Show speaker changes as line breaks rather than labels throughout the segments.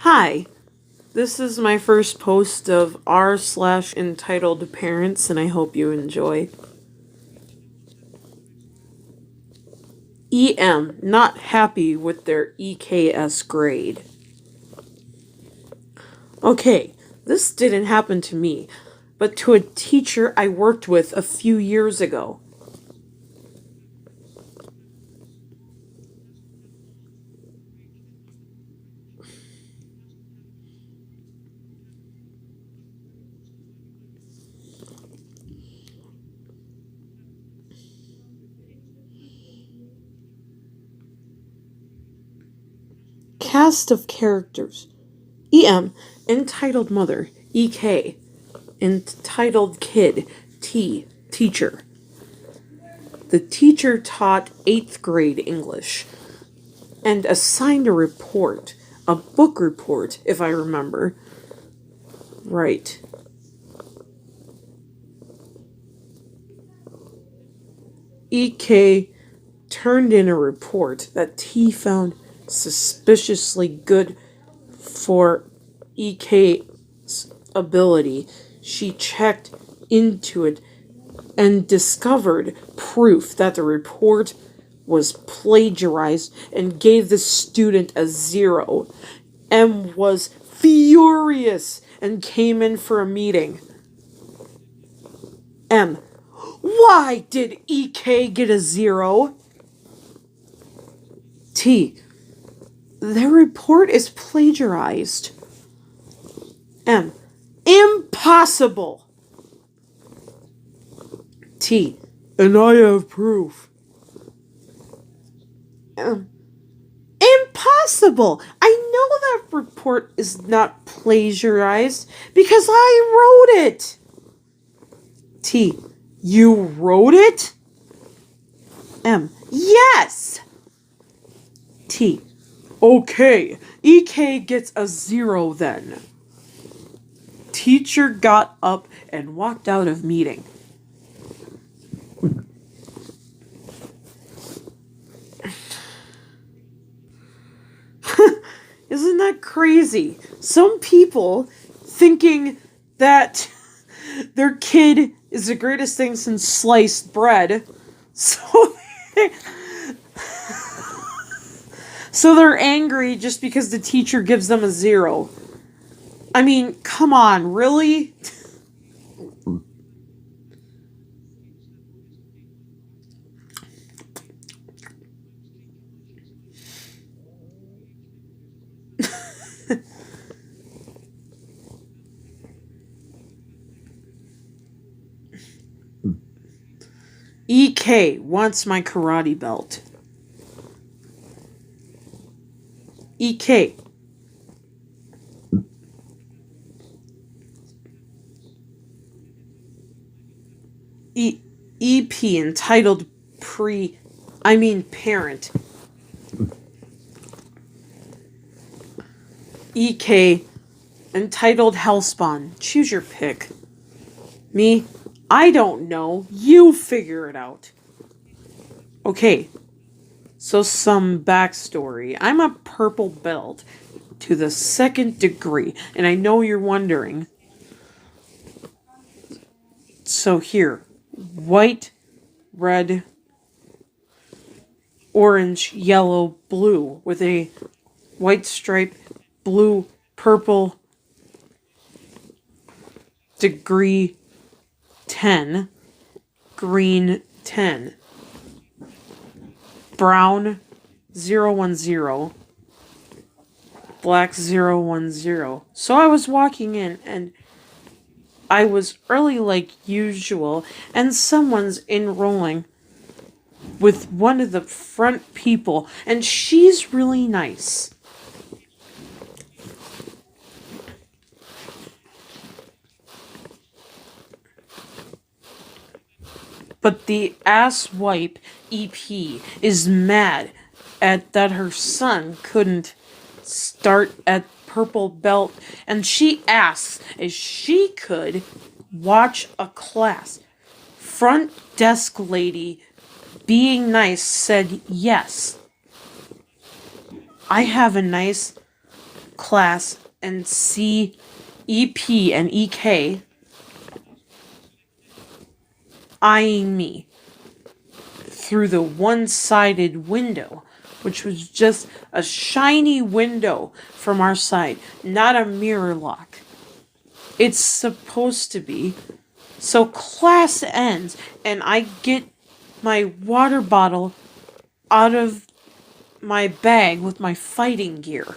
Hi, this is my first post of r/entitled parents, and I hope you enjoy. EM not happy with their EKS grade. Okay, this didn't happen to me, but to a teacher I worked with a few years ago. Cast of characters: EM, entitled mother; EK, entitled kid; T, teacher. The teacher taught 8th grade English and assigned a report, a book report, if I remember. Right. EK turned in a report that T found suspiciously good for EK's ability. She checked into it and discovered proof that the report was plagiarized and gave the student a 0. M was furious and came in for a meeting. M: why did EK get a 0? T: their report is plagiarized. M: impossible! T: and I have proof. M: impossible! I know that report is not plagiarized because I wrote it. T: you wrote it? M: yes! T: okay, EK gets a 0 then. Teacher got up and walked out of meeting. Isn't that crazy? Some people thinking that their kid is the greatest thing since sliced bread. So so they're angry just because the teacher gives them a 0. I mean, come on, really? EK wants my karate belt. EK: EP entitled parent. EK entitled Hellspawn. Choose your pick. Me? I don't know. You figure it out. Okay, so some backstory. I'm a purple belt to the 2nd degree, and I know you're wondering. So here, white, red, orange, yellow, blue, with a white stripe, blue, purple, degree 10, green 10, brown 010, black 010. So I was walking in and I was early like usual, and someone's enrolling with one of the front people, and she's really nice. But the asswipe EP is mad at that her son couldn't start at purple belt, and she asks if she could watch a class. Front desk lady, being nice, said yes. I have a nice class and see EP and EK eyeing me through the one-sided window, which was just a shiny window from our side, not a mirror lock. It's supposed to be. So class ends, and I get my water bottle out of my bag with my fighting gear.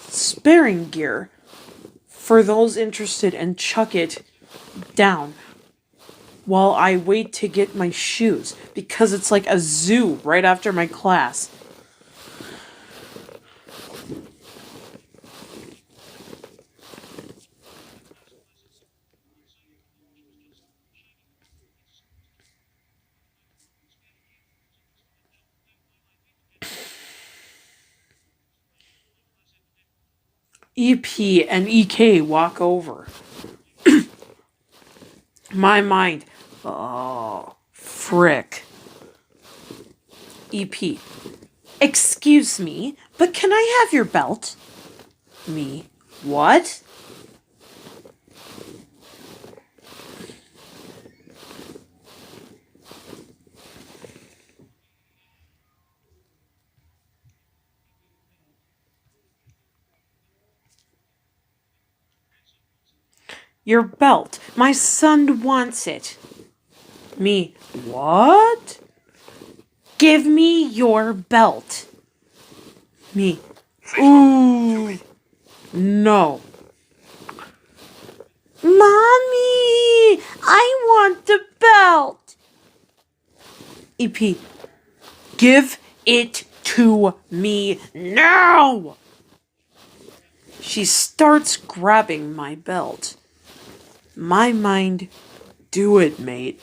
Sparing gear for those interested, and chuck it down while I wait to get my shoes, because it's like a zoo right after my class. EP and EK walk over. My mind, oh, frick. EP, excuse me, but can I have your belt? Me, what? Your belt. My son wants it. Me, what? Give me your belt. Me, ooh, no. Mommy, I want the belt. EP, give it to me now. She starts grabbing my belt. My mind, do it, mate.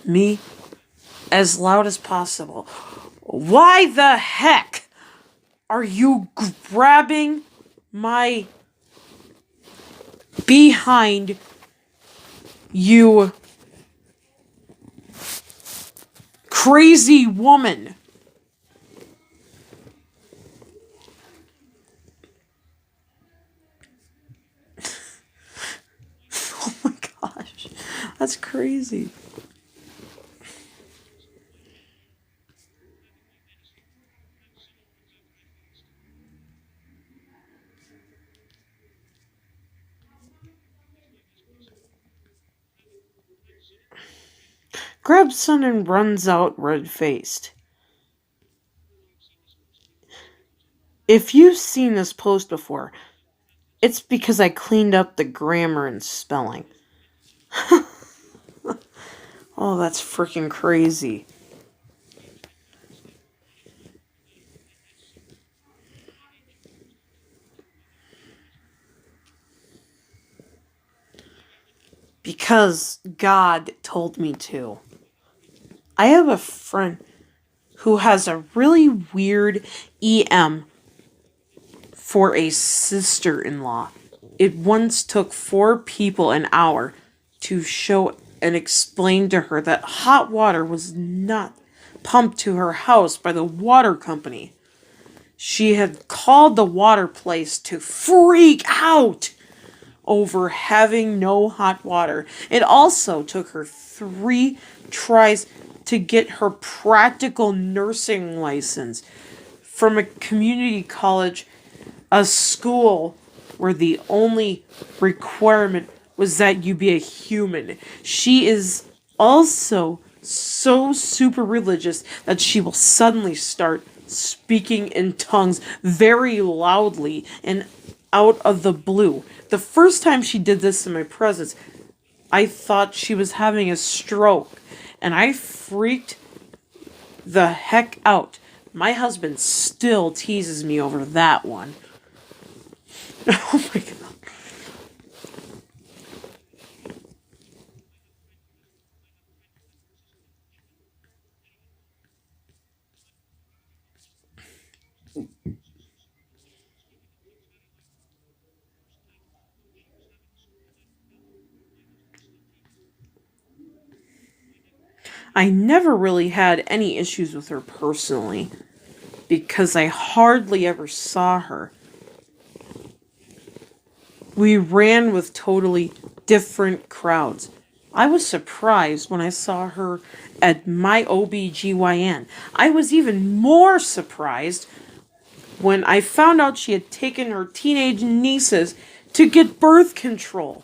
Me, as loud as possible. Why the heck are you grabbing my behind, you crazy woman? Oh my gosh, that's crazy. Grabs son and runs out red-faced. If you've seen this post before, it's because I cleaned up the grammar and spelling. Oh, that's freaking crazy. Because God told me to. I have a friend who has a really weird EM for a sister-in-law. It once took 4 people an hour to show and explain to her that hot water was not pumped to her house by the water company. She had called the water place to freak out over having no hot water. It also took her 3 tries to get her practical nursing license from a community college, a school where the only requirement was that you be a human. She is also so super religious that she will suddenly start speaking in tongues very loudly and out of the blue. The first time she did this in my presence, I thought she was having a stroke, and I freaked the heck out. My husband still teases me over that one. Oh my god. I never really had any issues with her personally. because I hardly ever saw her. We ran with totally different crowds. I was surprised when I saw her at my OBGYN. I was even more surprised when I found out she had taken her teenage nieces to get birth control.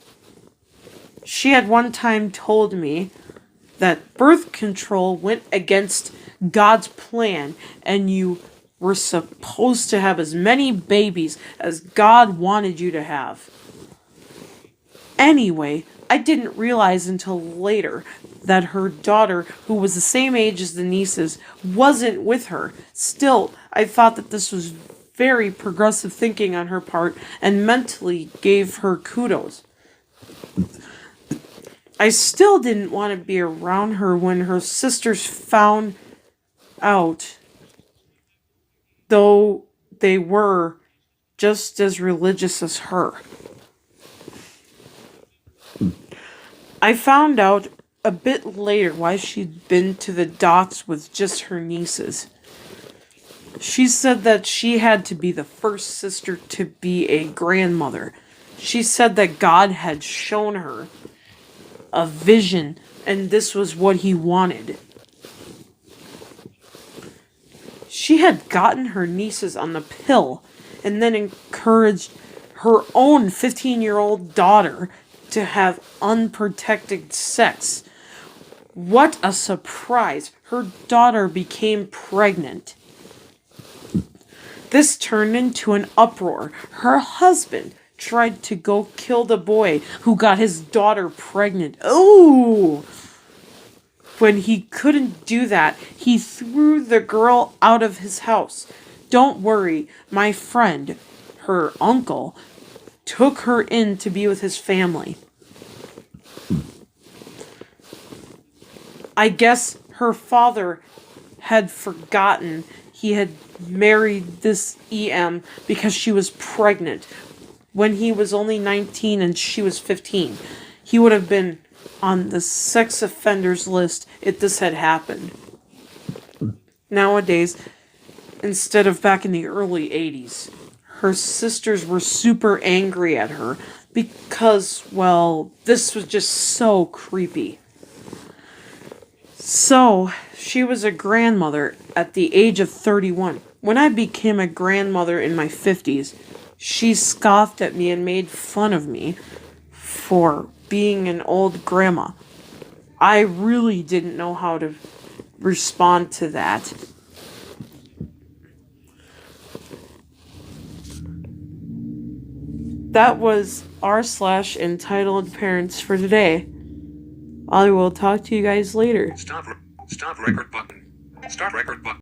She had one time told me that birth control went against God's plan and you were supposed to have as many babies as God wanted you to have. Anyway, I didn't realize until later that her daughter, who was the same age as the nieces, wasn't with her. Still, I thought that this was very progressive thinking on her part and mentally gave her kudos. I still didn't want to be around her when her sisters found out, though they were just as religious as her. I found out a bit later why she'd been to the docks with just her nieces. She said that she had to be the first sister to be a grandmother. She said that God had shown her a vision and this was what he wanted. She had gotten her nieces on the pill and then encouraged her own 15-year-old daughter to have unprotected sex. What a surprise! Her daughter became pregnant. This turned into an uproar. Her husband tried to go kill the boy who got his daughter pregnant. Ooh! When he couldn't do that, he threw the girl out of his house. Don't worry, my friend, her uncle, took her in to be with his family. I guess her father had forgotten he had married this EM because she was pregnant when he was only 19 and she was 15. He would have been on the sex offenders list if this had happened. Nowadays, instead of back in the early 80s, her sisters were super angry at her because, well, this was just so creepy. So, she was a grandmother at the age of 31. When I became a grandmother in my 50s, she scoffed at me and made fun of me for being an old grandma. I really didn't know how to respond to that. That was r/entitled parents for today. I will talk to you guys later.
Stop record button. Start record button.